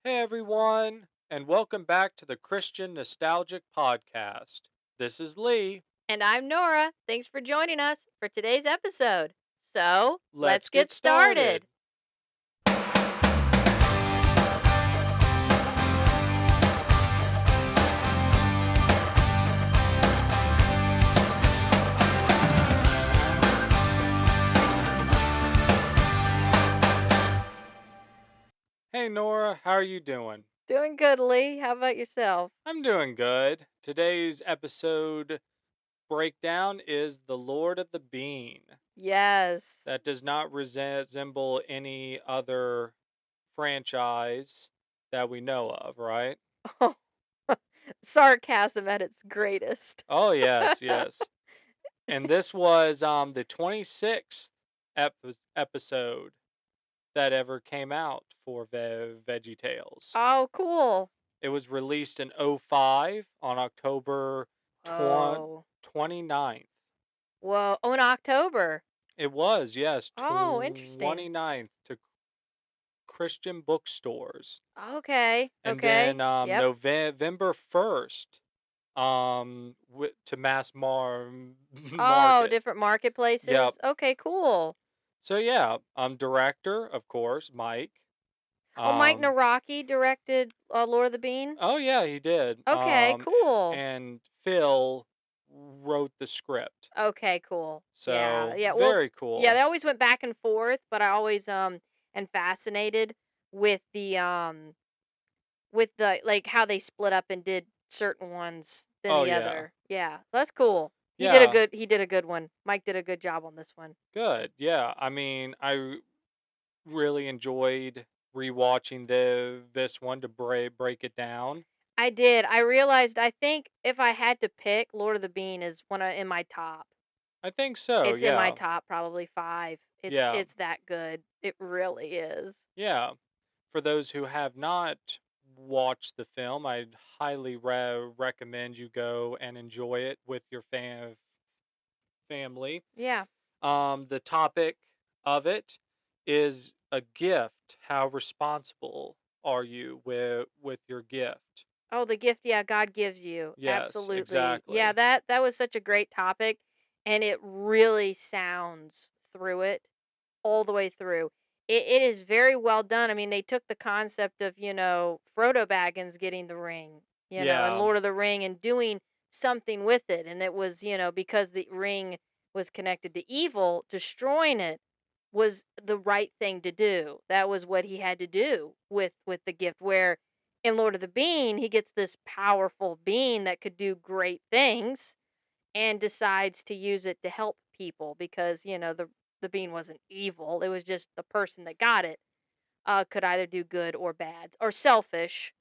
Hey everyone, and welcome back to the Christian Nostalgic Podcast. This is Lee. And I'm Nora. Thanks for joining us for today's episode. So, let's Let's get get started. started. Hey Nora, how are you doing? Doing good, Lee. How about yourself? I'm doing good. Today's episode breakdown is The Lord of the Bean. Yes. That does not resemble any other franchise that we know of, right? Oh, sarcasm at its greatest. Oh, yes, yes. And this was the 26th episode that ever came out for VeggieTales. Oh, cool. It was released in '05 on October 20 Oh, 29th. whoa. Oh, in October. It was, yes, Oh, interesting. 29th to Christian bookstores. Okay. And Okay. then Yep. November 1st to Oh, market. different Yep. marketplaces. Okay, cool. So yeah, director, of course, Mike. Oh, Mike Um Naraki directed Lord of the Bean. Oh yeah, he did. Okay, cool. And Phil wrote the script. Okay, cool. Yeah, So, yeah, well, very yeah, they cool. always went back and forth, but I always, am fascinated with like, how they split up and did certain ones than Oh the yeah. other. Yeah, that's cool. Yeah, He did a good one. Mike did a good job on this one. good. Yeah, I mean, really enjoyed rewatching this one to break it down. I did. I realized I think if I had to pick, Lord of the Bean is in my top. I think so. It's in my Yeah. top probably 5. It's Yeah. it's that good. It really is. Yeah. For those who have not watched the film, I'd highly recommend you go and enjoy it with your family. Yeah. The topic of it is a gift. How responsible are you with your gift? Oh, the gift, yeah, God gives you. Yes, Absolutely. Yeah, exactly. that was such a great topic, and it really sounds through it all the way through. It is very well done. I mean, they took the concept of, Frodo Baggins getting the ring, and Yeah. Lord of the Ring and doing something with it. And it was, because the ring was connected to evil, destroying it was the right thing to do. That was what he had to do with the gift. Where in Lord of the Bean, he gets this powerful bean that could do great things and decides to use it to help people because the bean wasn't evil. It was just the person that got it could either do good or bad or selfish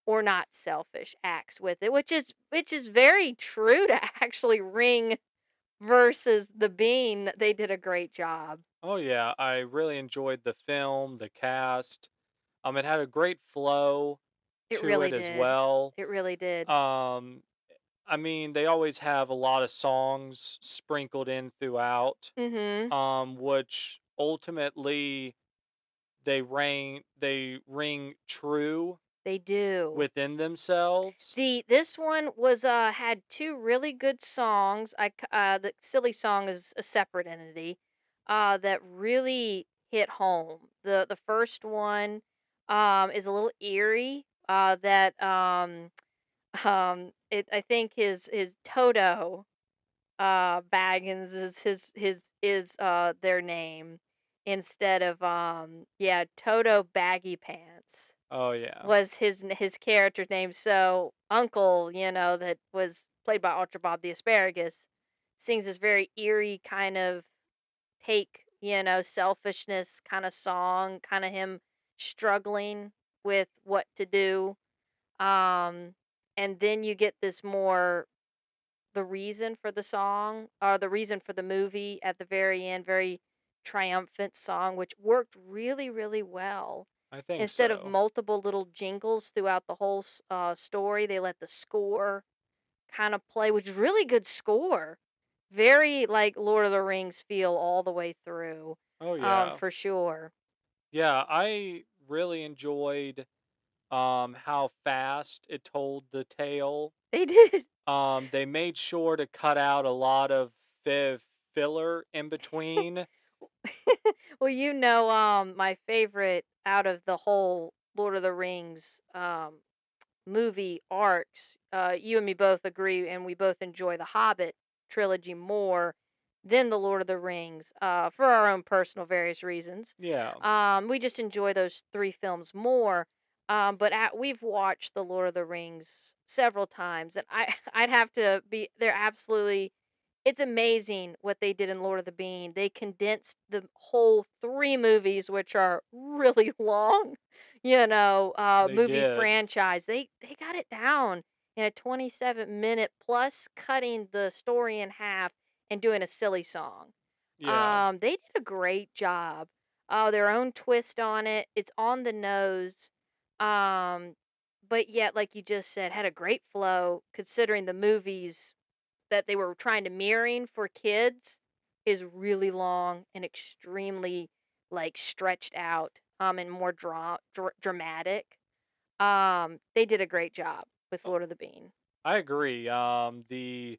or not selfish acts with it, which is very true to actually Ring versus the bean. They did a great job. Oh yeah, I really enjoyed the film, the cast. It had a great flow It to really it as did. well. It really did. Um I mean, they always have a lot of songs sprinkled in throughout, Mhm. which ultimately they ring true They do. within themselves. This one was had two really good songs. The silly song is a separate entity that really hit home. The first one is a little eerie that it I think his Toto Baggins is their name instead of yeah, Toto Baggy Pants Oh yeah. was his character's name. So Uncle, that was played by Ultra Bob the Asparagus, sings this very eerie kind of take, selfishness kind of song, kind of him struggling with what to do. Um, and then you get this more the reason for the song or the reason for the movie at the very end, very triumphant song, which worked really, really well. I think Instead of so. multiple little jingles throughout the whole story, they let the score kind of play, which is really good score. Very like Lord of the Rings feel all the way through, Oh yeah. for sure. Yeah, I really enjoyed how fast it told the tale. They did. They made sure to cut out a lot of filler in between. Well, my favorite out of the whole Lord of the Rings movie arcs, you and me both agree, and we both enjoy the Hobbit trilogy more than the Lord of the Rings, for our own personal various reasons. Yeah, We just enjoy those three films more. We've watched the Lord of the Rings several times, and I'd have to be. They're absolutely, it's amazing what they did in Lord of the Bean. They condensed the whole 3 movies, which are really long, they movie did. franchise. They got it down in a 27-minute, plus cutting the story in half and doing a silly song. Yeah. They did a great job. Their own twist on it. It's on the nose. Um, but yet, like you just said, had a great flow considering the movies that they were trying to mirroring for kids is really long and extremely like stretched out and more dramatic. They did a great job with Oh, Lord of the Bean. I agree. The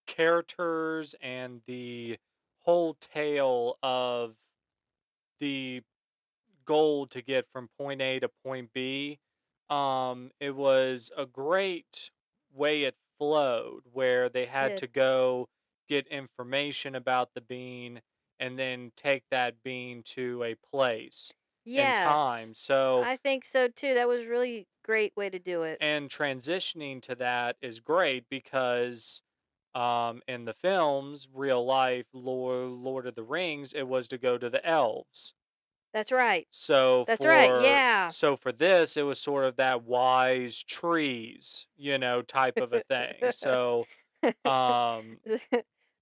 characters and the whole tale of the goal to get from point A to point B, it was a great way it flowed where they had Did. to go get information about the bean and then take that bean to a place in Yes. time. So, I think so too. That was really great way to do it. and transitioning to that is great because in the films, real life, Lord of the Rings, it was to go to the elves. That's right. So That's right. for Yeah. so for this, it was sort of that wise trees, type of a thing. So, um,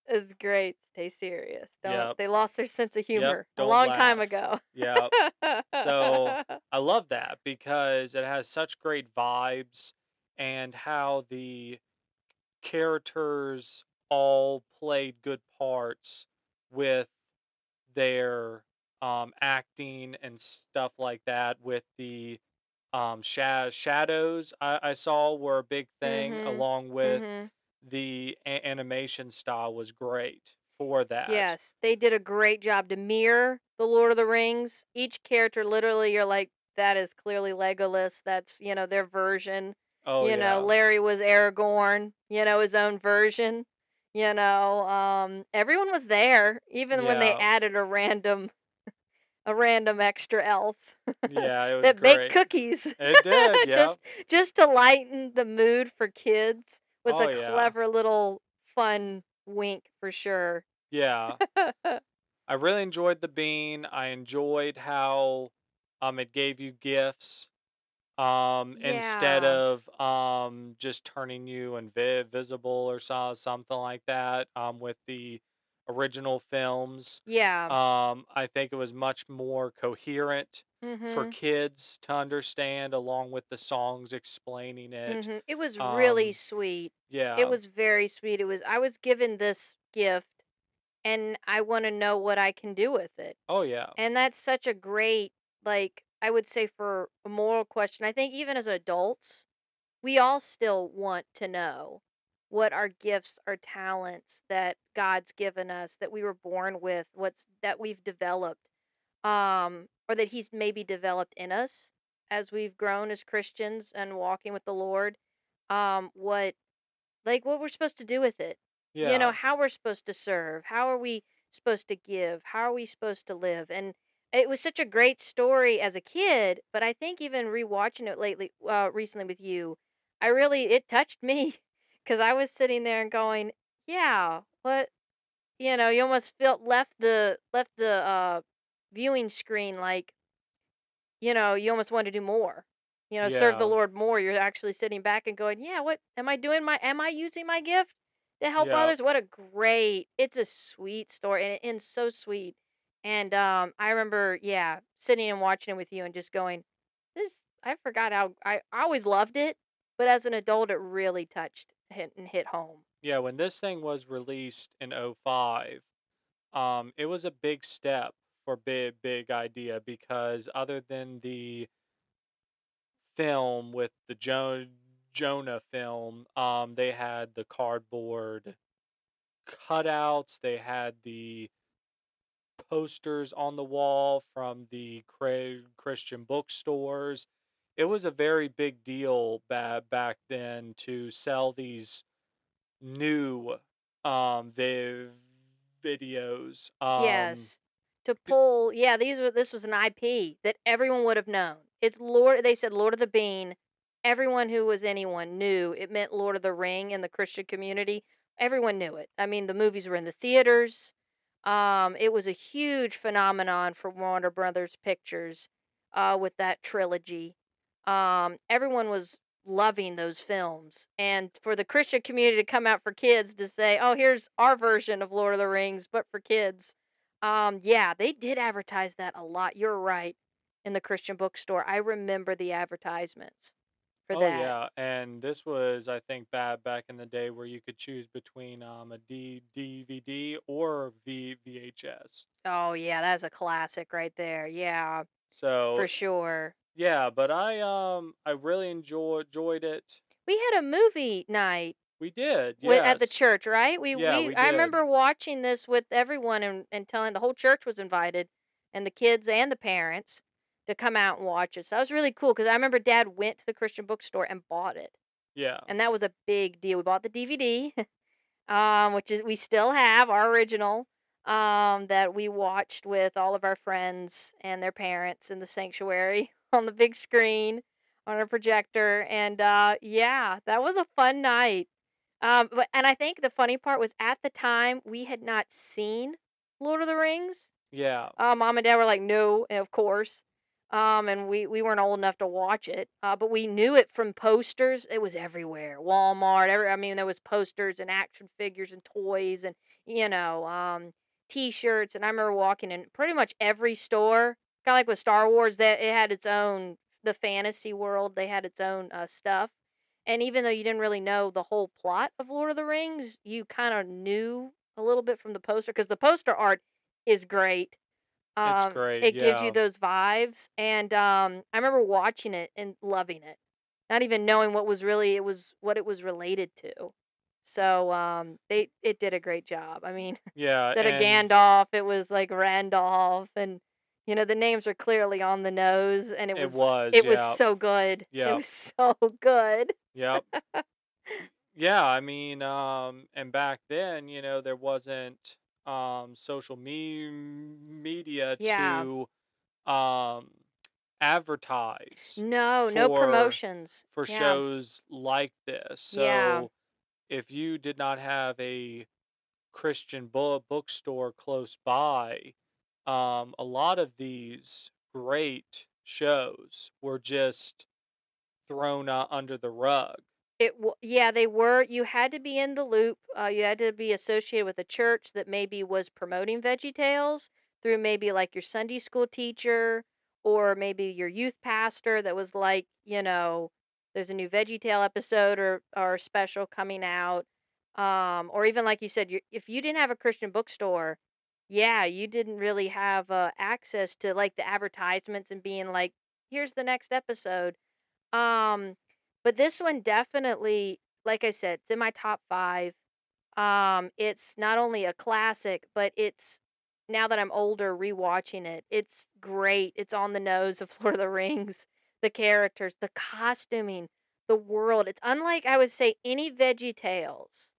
It's great. Stay serious. Don't yep, they lost their sense of yep, humor a don't long time laugh. ago. Yep. So I love that because it has such great vibes and how the characters all played good parts with their acting and stuff like that with the shadows I saw were a big thing Mhm. along with Mhm. the animation style was great for that. Yes, they did a great job to mirror the Lord of the Rings. Each character, literally, you're like, that is clearly Legolas. That's, their version. Oh yeah, Larry was Aragorn, his own version. Everyone was there, even when they yeah, added a random extra elf yeah, it was that baked great. cookies It did, yeah. just to lighten the mood for kids was Oh a yeah, clever little fun wink for sure. yeah. I really enjoyed the bean. I enjoyed how it gave you gifts instead Yeah. of just turning you invisible or something like that with the original films. Yeah. I think it was much more coherent for Mhm. kids to understand along with the songs explaining it. Mhm. It was really um sweet. It yeah. was very sweet. I was given this gift and I want to know what I can do with it. Oh yeah. And that's such a great, like, I would say, for a moral question. I think even as adults, we all still want to know what our gifts, our talents that God's given us, that we were born with, what's that we've developed, or that He's maybe developed in us as we've grown as Christians and walking with the Lord. What what we're supposed to do with it. Yeah. How we're supposed to serve. How are we supposed to give? How are we supposed to live? And it was such a great story as a kid, but I think even rewatching it recently with you, it touched me because I was sitting there and going, yeah, what, you almost felt left the viewing screen like, you almost want to do more. Serve the Yeah. Lord more. You're actually sitting back and going, "Yeah, what am I using my gift to help Yeah. others?" It's a sweet story and it ends so sweet. And I remember, yeah, sitting and watching it with you and just going, "This I forgot how I always loved it, but as an adult it really hit home." Yeah, when this thing was released in '05, it was a big step for big idea because other than the film with the Jonah film. They had the cardboard cutouts. They had the posters on the wall from the Christian bookstores. It was a very big deal back then to sell these new vi- videos. Yes. To pull yeah, this was an IP that everyone would have known. It's Lord they said Lord of the Bean. Everyone who was anyone knew it meant Lord of the Ring in the Christian community. Everyone knew it. I mean, the movies were in the theaters. It was a huge phenomenon for Warner Brothers Pictures with that trilogy. Everyone was loving those films. And for the Christian community to come out for kids to say, "Oh, here's our version of Lord of the Rings, but for kids." Yeah, they did advertise that a lot. You're right. In the Christian bookstore, I remember the advertisements for Oh that. yeah, and this was, I think, back in the day where you could choose between a DVD or VHS. Oh, yeah, that's a classic right there. Yeah, So for sure. yeah, but I really enjoyed it. We had a movie night We did, at the yes, church, right? yeah, we I did, remember watching this with everyone and telling the whole church was invited and the kids and the parents to come out and watch it. So that was really cool because I remember Dad went to the Christian bookstore and bought it. yeah, And that was a big deal. We bought the DVD, which is we still have our original, that we watched with all of our friends and their parents in the sanctuary on the big screen on a projector. And yeah, that was a fun night. But and I think the funny part was at the time we had not seen Lord of the Rings. yeah. Mom and dad were like, "No," of course. And we weren't old enough to watch it, but we knew it from posters. It was everywhere. Walmart, I mean, there was posters and action figures and toys and you know, t-shirts. And I remember walking in pretty much every store. Kind of like with Star Wars, that it had its own the fantasy world. They had its own stuff. And even though you didn't really know the whole plot of Lord of the Rings, you kind of knew a little bit from the poster because the poster art is great. It's great, It gives you yeah, those vibes, and, I remember watching it and loving it, not even knowing what it was related to. So, they it did a great job. I mean, yeah, instead of and Gandalf, it was like Randolph, and, the names are clearly on the nose, and it was, it was yeah, so good. It yeah, was so good. yep. Yeah, I mean, and back then, there wasn't social media Yeah. to um advertise No, no for promotions. Yeah. shows like this. Yeah. So if you did not have a Christian bookstore close by, a lot of these great shows were just thrown under the rug. Yeah, they were. You had to be in the loop. You had to be associated with a church that maybe was promoting VeggieTales through maybe like your Sunday school teacher or maybe your youth pastor that was like, there's a new VeggieTale episode or special coming out. Or even like you said, if you didn't have a Christian bookstore, yeah, you didn't really have access to like the advertisements and being like, here's the next episode. Um, but this one definitely, like I said, it's in my top 5. It's not only a classic, but it's now that I'm older rewatching it, it's great. It's on the nose of Lord of the Rings, the characters, the costuming, the world. It's unlike I would say any Veggie Tales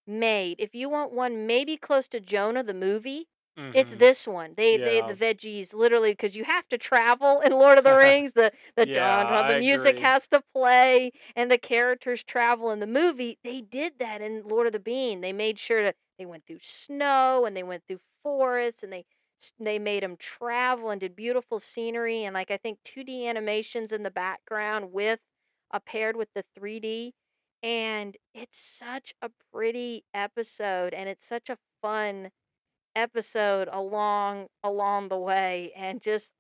made. If you want one maybe close to Jonah the movie, it's Mhm. this one. They Yeah. the veggies literally because you have to travel in Lord of the Rings. The Yeah, dun dun, I the music agree. has to play, and the characters travel in the movie. They did that in Lord of the Bean. They made sure that they went through snow and they went through forests and they made them travel and did beautiful scenery and like I think 2D animations in the background with paired with the 3D, and it's such a pretty episode and it's such a fun episode along the way. And just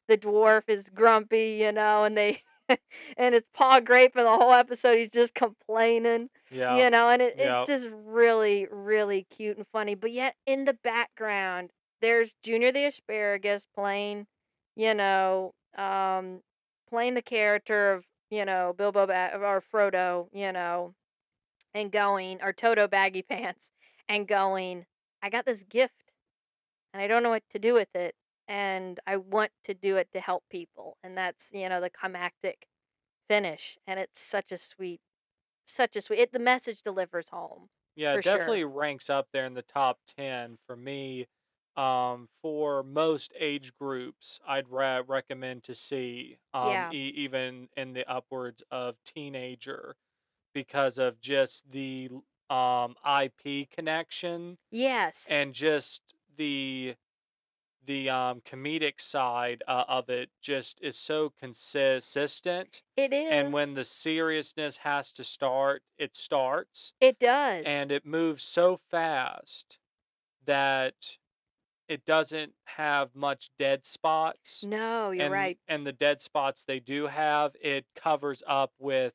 the dwarf is grumpy, and they and it's Paw Grape for the whole episode, he's just complaining, Yeah. and it's Yeah. just really, really cute and funny. But yet in the background, there's Junior the Asparagus playing, you know, playing the character of, Bilbo or Frodo, and going, or Toto Baggy Pants, and going, I got this gift and I don't know what to do with it. And I want to do it to help people. And that's, the climactic finish. And it's such a sweet, the message delivers home Yeah, for it sure. definitely ranks up there in the top 10 for me. For most age groups, I'd recommend to see, Yeah. even in the upwards of teenager, because of just the IP connection Yes, and just the comedic side of it just is so consistent. it And is. when the seriousness has to start, it starts, It does. and it moves so fast that it doesn't have much dead spots, No, you're and right. the dead spots they do have, it covers up with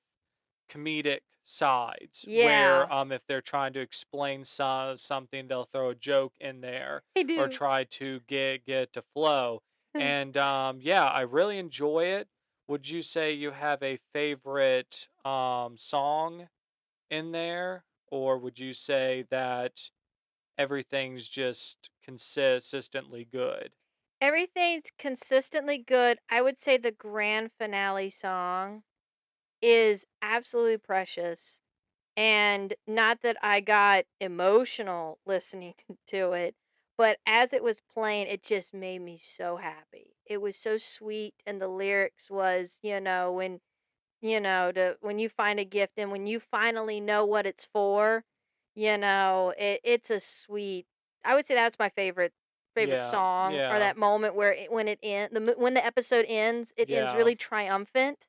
comedic sides Yeah, where if they're trying to explain something, they'll throw a joke in there I or do. try to get it to flow. And yeah, I really enjoy it. Would you say you have a favorite song in there, or would you say that everything's just consistently good? Everything's consistently good. I would say the grand finale song is absolutely precious. And not that I got emotional listening to it, but as it was playing, it just made me so happy. It was so sweet, and the lyrics was, when you find a gift and when you finally know what it's for, it's a sweet. I would say that's my favorite Yeah, song, or yeah, that moment where when it when the episode ends, it ends yeah, really triumphant.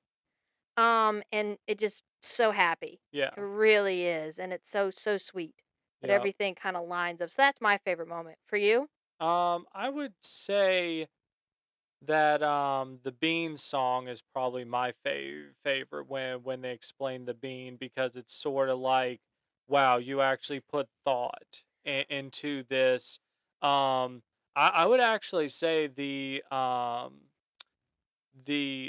And it just so happy. It yeah, really is, and it's so sweet that yeah. everything kind of lines up. So that's my favorite moment. For you? I would say that the bean song is probably my favorite when they explain the bean, because it's sort of like, wow, you actually put thought into this. I would actually say the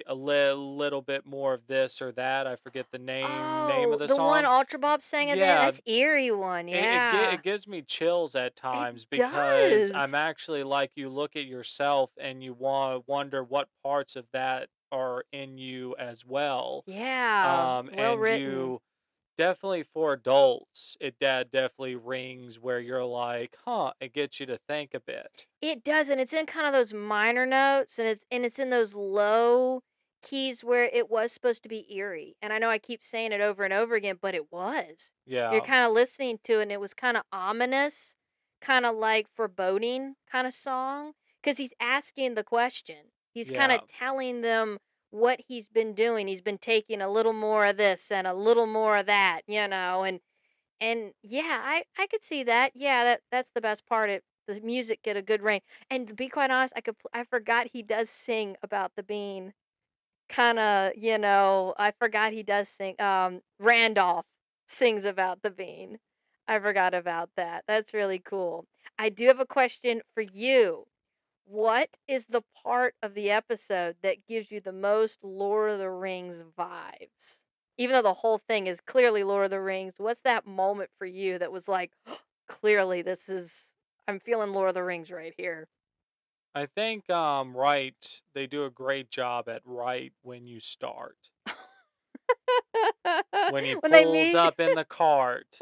little bit more of this or that. I forget the name of Oh, the the one song. Ultra Bob sang at the end. Yeah, That's eerie one. it Yeah, gives me chills at it times because does. I'm actually like, you look at yourself and you wonder what parts of that are in you as well. Yeah, well And written. you definitely, for adults, it definitely rings where you're like, huh, it gets you to think a bit. It does, and it's in kind of those minor notes, and it's in those low keys where it was supposed to be eerie. And I know I keep saying it over and over again, but it was. You're Yeah, kind of listening to it, and it was kind of ominous, kind of like foreboding kind of song, because he's asking the question. He's kind yeah. of telling them what he's been doing. He's been taking a little more of this and a little more of that, and yeah, I could see that. Yeah, that's the best part. The music get a good range. And to be quite honest, I forgot he does sing about the bean. Kinda, I forgot he does sing. Randolph sings about the bean. I forgot about that. That's really cool. I do have a question for you. What is the part of the episode that gives you the most Lord of the Rings vibes? Even though the whole thing is clearly Lord of the Rings, what's that moment for you that was like, clearly I'm feeling Lord of the Rings right here? I think right, they do a great job at right when you start. When he When they pulls meet. up in the cart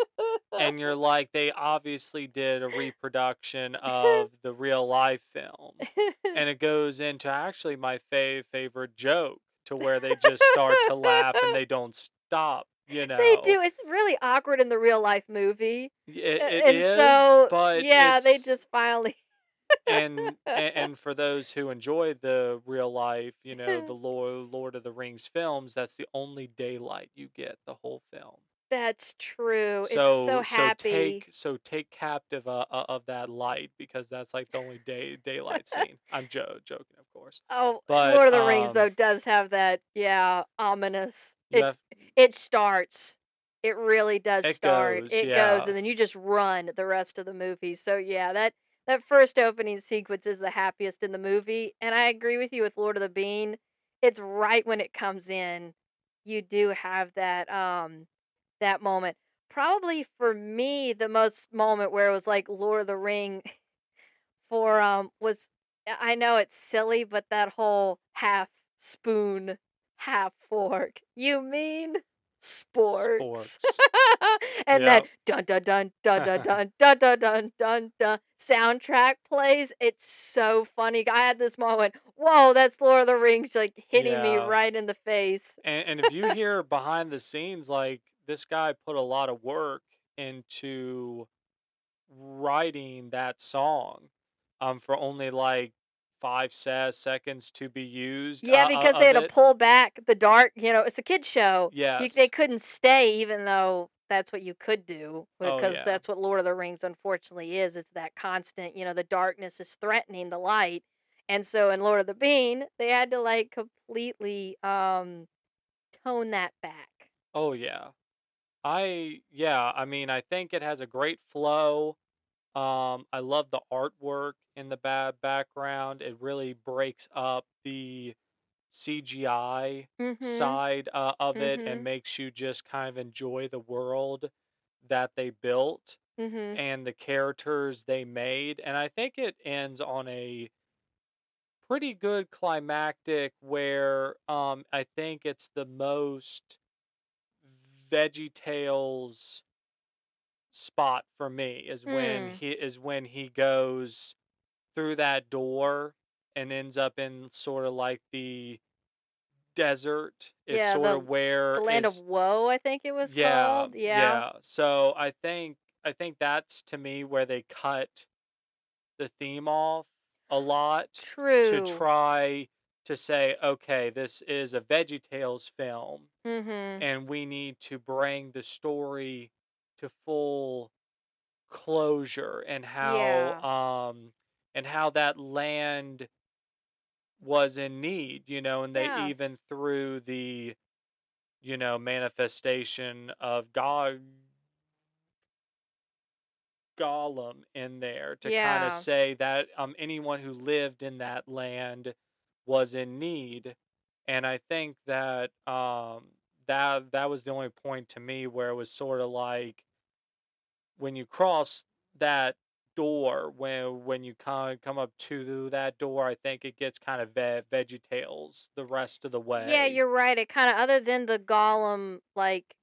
and you're like, they obviously did a reproduction of the real life film. And it goes into actually my favorite joke, to where they just start to laugh and they don't stop, you They know. do. It's really awkward in the real life movie. It And is, so, but yeah, they it's, just finally. and for those who enjoy the real life, the Lord of the Rings films, that's the only daylight you get the whole film. That's true. It's so So happy. take captive of that light, because that's like the only daylight scene. I'm joking, of course, Oh, but Lord of the Rings though does have that, yeah, ominous. you have, It starts. It really does it start. goes, It goes, yeah. and then you just run the rest of the movie. So yeah, that first opening sequence is the happiest in the movie. And I agree with you with Lord of the Bean. it's right when it comes in, you do have that moment. Probably for me, the most moment where it was like Lord of the Ring for, was I know it's silly, but that whole half spoon, half fork. "You mean sporks." Sporks. And that Yep. dun dun dun dun dun dun dun dun dun dun dun soundtrack plays. It's so funny. I had this moment, "Whoa, that's Lord of the Rings," like, hitting me Yeah. right in the face. And if you hear behind the scenes, like, this guy put a lot of work into writing that song, for only, like, 5 seconds to be used, Yeah, because they of had to it. pull back the dark, it's a kid's show. They Yes. couldn't stay even though that's what you could do Oh, because yeah. that's what Lord of the Rings unfortunately is. It's that constant, the darkness is threatening the light. And so in Lord of the Bean, they had to like completely tone that back. Oh, yeah. I mean, I think it has a great flow. I love the artwork in the background. It really breaks up the CGI Mhm. side of it and Mhm. makes you just kind of enjoy the world that they built Mhm. and the characters they made. And I think it ends on a pretty good climactic where I think it's the most VeggieTales spot for me Hmm. is when he goes through that door and ends up in sort of like the desert is Yeah, sort of the where Land of is Woe, I think it was yeah, called. Yeah. yeah. So I think that's to me where they cut the theme off a lot to True. try to say, okay, this is a VeggieTales film Mhm. and we need to bring the story to full closure Yeah. and how that land was in need, and they Yeah. even threw the, manifestation of God Gollum in there to kind of Yeah. say that anyone who lived in that land was in need. And I think that that was the only point to me where it was sort of like when you cross that door, when you come up to that door, I think it gets kind of VeggieTales the rest of the Yeah, way. you're right. It kinda other than the Gollum, like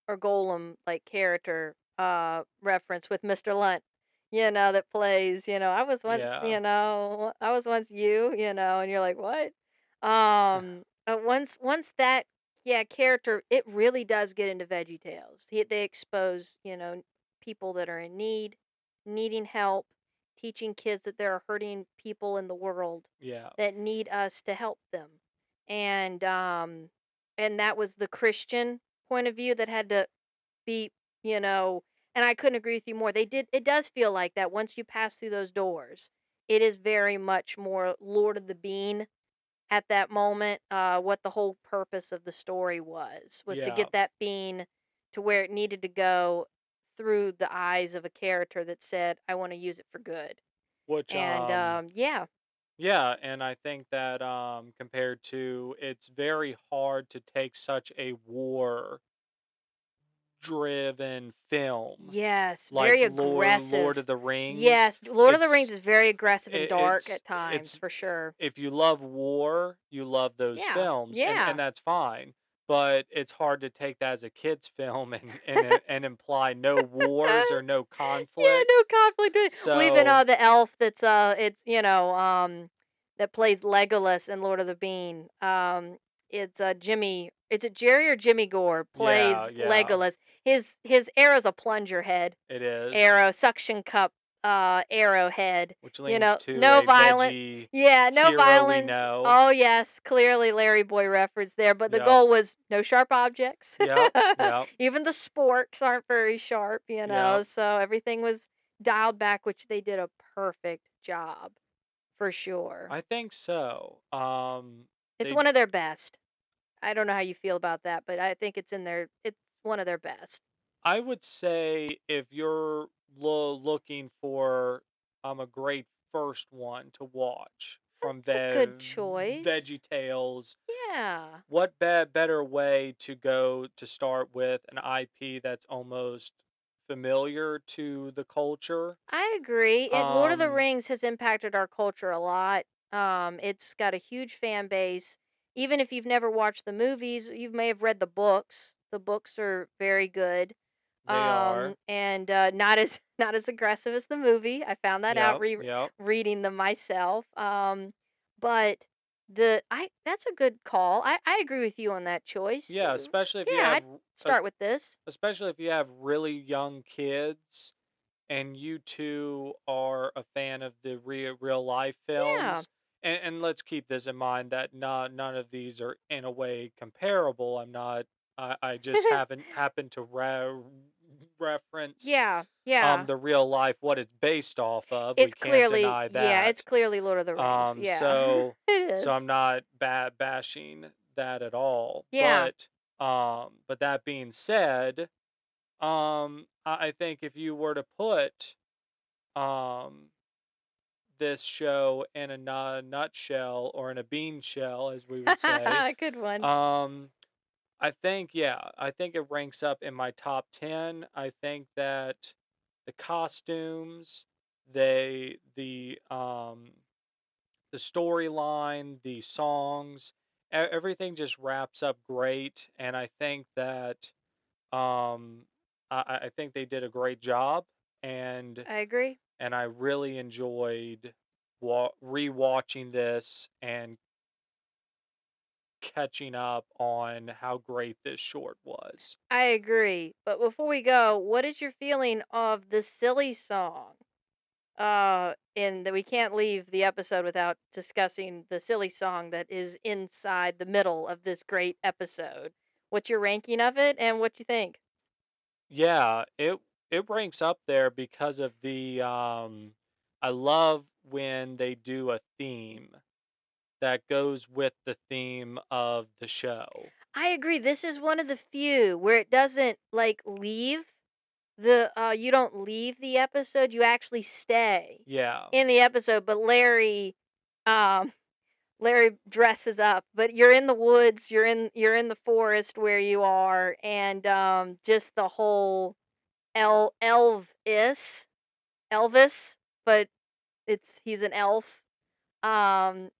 or Golem, like, character, reference with Mr. Lunt, that plays, Yeah, I was once you, and you're like, "What?" Once that, yeah, character, it really does get into VeggieTales. They expose, people that are in need, needing help, teaching kids that there are hurting people in the world yeah, that need us to help them. And and that was the Christian point of view that had to be, you know, and I couldn't agree with you more. It does feel like that once you pass through those doors. It is very much more Lord of the Bean at that moment. What the whole purpose of the story was to yeah. get that bean to where it needed to go through the eyes of a character that said, I want to use it for good. Which And yeah. yeah, and I think that compared to it's very hard to take such a war driven film Yes, like very Lord aggressive. of the Rings. Yes, Lord of the Rings It's is very aggressive and it, dark it's at times, it's for sure. if you love war, you love those Yeah, films, and yeah. that's fine. But it's hard to take that as a kids film and imply no wars or no Yeah, conflict. no conflict. Well, even So the elf it's that plays Legolas in Lord of the Bean. It's Jimmy. Is it Jerry or Jimmy Gore yeah, plays yeah, Legolas? His arrow's a plunger head. it is, Arrow, suction cup, arrowhead, which links to no a violence. veggie Yeah, no hero we violence. know. Oh, yes, clearly Larry Boy reference there, but the Yep, goal was no sharp objects. yep, yep, Even the sporks aren't very sharp, yep. so everything was dialed back, which they did a perfect job, for sure. I think so. It's They one of their best. I don't know how you feel about that, but I think it's one of their best. I would say if you're looking for a great first one to watch from It's a good choice. VeggieTales. Yeah. What better way to go to start with an IP that's almost familiar to the culture? I agree. It Lord of the Um, Rings has impacted our culture a lot. It's got a huge fan base. Even if you've never watched the movies, you may have read the books. The books are very good. they are. And not as not as aggressive as the movie. I found that out Yep, yep. reading them myself. But the I that's a good call. I agree with you on that choice. Yeah, especially if you Yeah, have I'd uh, start with this. especially if you have really young kids and you two are a fan of the real life Yeah. films. And let's keep this in mind that none of these are in a way comparable. I'm not. I just haven't happened to reference Yeah, yeah. the real life what it's based off of. We It's can't clearly deny yeah, that. it's clearly Lord of the Rings. Um, Yeah. so It so is. I'm not bashing that at all. Yeah. But that being said, I think if you were to put um this show in a nutshell or in a bean shell, as we would say, Good one. um, I think yeah, I think it ranks up in my top 10. I think that the costumes, the storyline, the songs, everything just wraps up great, and I think that um, I think they did a great job, and I agree. I really enjoyed rewatching this and catching up on how great this short was. I agree. But before we go, what is your feeling of the silly song? And that we can't leave the episode without discussing the silly song that is inside the middle of this great episode. What's your ranking of it and what you think? Yeah, it ranks up there because of the I love when they do a theme that goes with the theme of the show. I agree. This is one of the few where it doesn't like leave you don't leave the episode, you actually stay Yeah. in the episode, but um Larry dresses up, but you're in the woods, you're in the forest where you are, and just the whole Elvis, but he's an elf.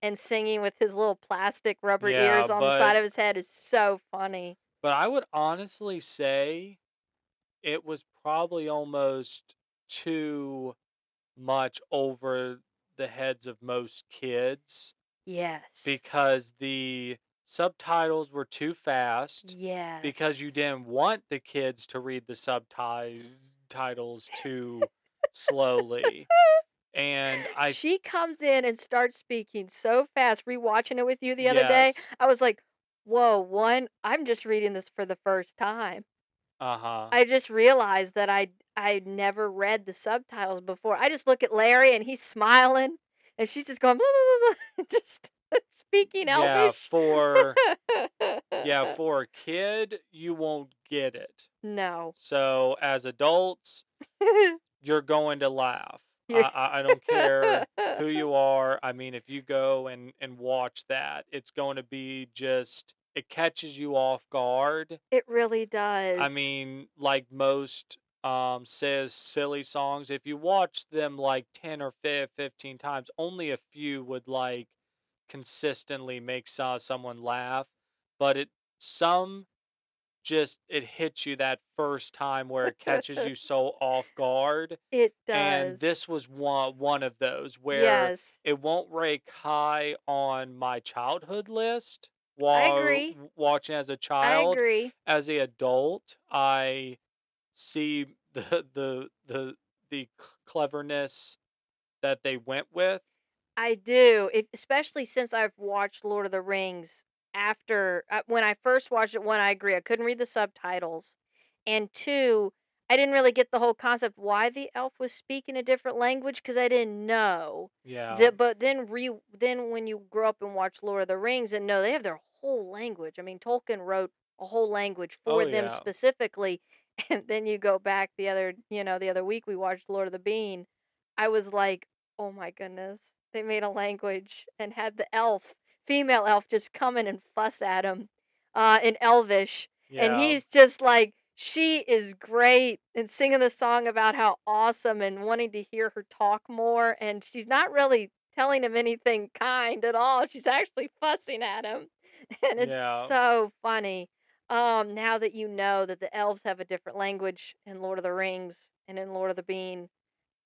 And singing with his little plastic rubber Yeah, ears on the side of his head is so funny. but I would honestly say it was probably almost too much over the heads of most kids Yes. because the subtitles were too fast because you Yes. didn't want the kids to read the subtitles too slowly. And I She comes in and starts speaking so fast, rewatching it with you the other day, yes, I was like, "Whoa, one, I'm just reading this for the first time." uh-huh. I just realized that I never read the subtitles before. I just look at Larry and he's smiling and she's just going, "Blah, blah, blah, blah," just speaking Yeah, Elvish. for a kid, you won't get it. No. So as adults, you're going to laugh. You're I don't care who you are. I mean, if you go and watch that, it's going to be just it catches you off guard. It really I does. mean, like most says silly songs, if you watch them like 10 or 15 times, only a few would like consistently make someone laugh, but it some just it hits you that first time where it catches you so off guard, It and does. this was one of those where Yes. it won't rank high on my childhood list I while agree. watching as a I child. agree. As a adult, I see the cleverness that they went with. I do, especially since I've watched Lord of the Rings after when I first watched it. One, I agree, I couldn't read the subtitles, and two, I didn't really get the whole concept why the elf was speaking a different language because I didn't know Yeah. that. But then when you grow up and watch Lord of the Rings and know they have their whole language. I mean, Tolkien wrote a whole language Oh for them yeah. specifically, and then you go back the other week we watched Lord of the Bean. I was like, oh my goodness. They made a language and had the female elf, just come in and fuss at him, in Elvish, and Yeah. he's just like, she is great, and singing the song about how awesome and wanting to hear her talk more, and she's not really telling him anything kind at all, she's actually fussing at him, and it's Yeah. so funny. Now that you know that the elves have a different language in Lord of the Rings and in Lord of the Bean,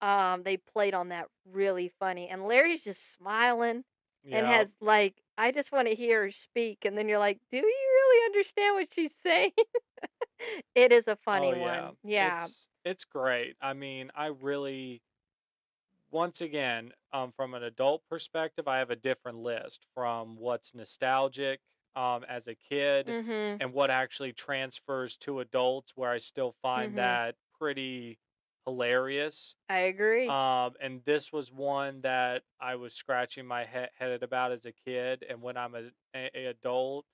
they played on that really funny, and Larry's just smiling and Yeah. has like, I just want to hear her speak, and then you're like, do you really understand what she's saying? It is a Oh funny yeah. one. Yeah. It's great. I mean, I really once again, from an adult perspective, I have a different list from what's nostalgic as a kid Mhm. and what actually transfers to adults where I still find Mhm. that pretty hilarious. I agree. And this was one that I was scratching my head about as a kid. And when I'm a adult,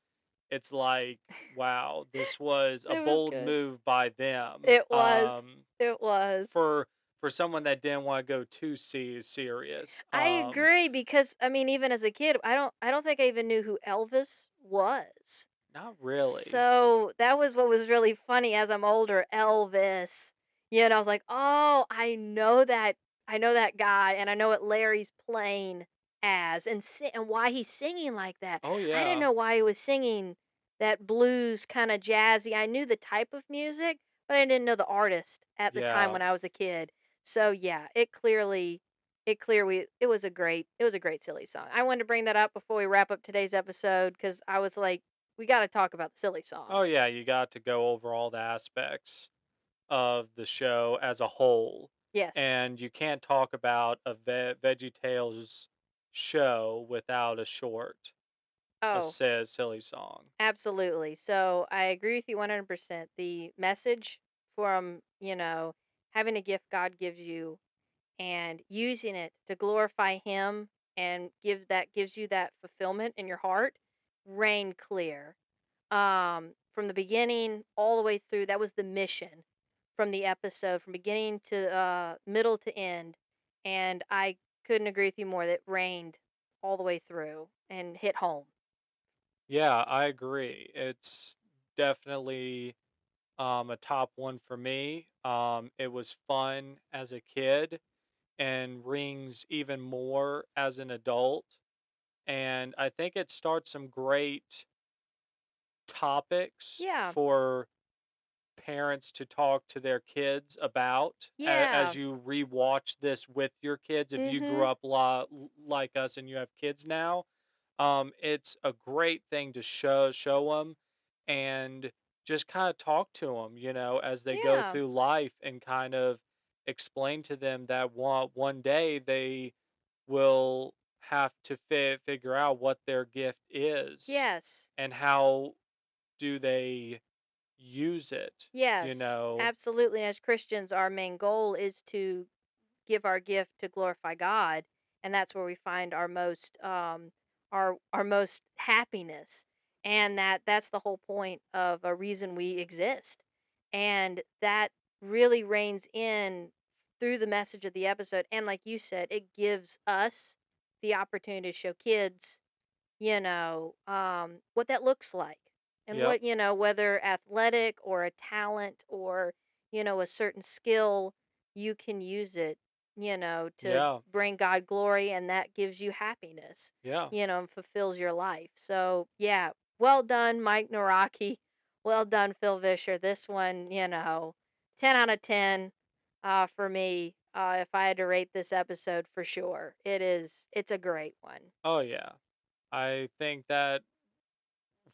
it's like, wow, this was a It was bold good. move by them. It was. It was. For someone that didn't want to go too serious. I agree because I mean even as a kid, I don't think I even knew who Elvis was. Not really. So, that was what was really funny as I'm older, Elvis. I was like, "Oh, I know that guy, and I know what Larry's playing as, and why he's singing like that." Oh I didn't yeah, know why he was singing that blues kinda jazzy. I knew the type of music, but I didn't know the artist at the time yeah. when I was a kid. So, yeah, it was a great silly song. I wanted to bring that up before we wrap up today's episode because I was like, we gotta talk about the silly song. Oh yeah, you got to go over all the aspects of the show as a whole, Yes. and you can't talk about a VeggieTales show without a Oh, silly song. absolutely. So I agree with you 100%. The message from, having a gift God gives you and using it to glorify Him and gives you that fulfillment in your heart, reign clear. From the beginning all the way through, that was the mission from the episode, from beginning to middle to end. And I couldn't agree with you more. That reigned all the way through and hit home. Yeah, I agree. It's definitely a top one for me. It was fun as a kid and rings even more as an adult. And I think it starts some great topics Yeah. for parents to talk to their kids about as Yeah. you rewatch this with your kids. If you grew Mhm. up like us and you have kids now, it's a great thing to show them and just kind of talk to them, as they go Yeah. through life and kind of explain to them that one day they will have to figure out what their gift is Yes. and how do they use it, you Yes. know? Absolutely. As Christians, our main goal is to give our gift to glorify God, and that's where we find our most happiness. And that's the whole point of a reason we exist. And that really reigns in through the message of the episode. And like you said, it gives us the opportunity to show kids what that looks like and Yep, whether athletic or a talent or, a certain skill, you can use it, to yeah, bring God glory and that gives you happiness, yeah. and fulfills your life. So, yeah, well done, Mike Naraki. Well done, Phil Vischer. This one, 10 out of 10 for me. If I had to rate this episode for sure, it's a great one. Oh, yeah. I think that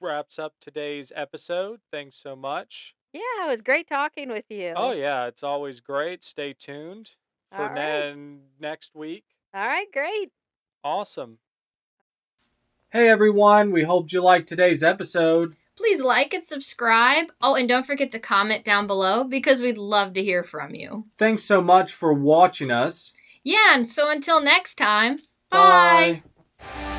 wraps up today's episode. Thanks so much. Yeah, it was great talking with Oh, you. yeah, it's always great. Stay tuned for All right. next week. All right, great. Awesome. Hey everyone, we hope you liked today's episode. Please like and subscribe. Oh, and don't forget to comment down below because we'd love to hear from you. Thanks so much for watching us. Yeah, and so until next time, bye. Bye.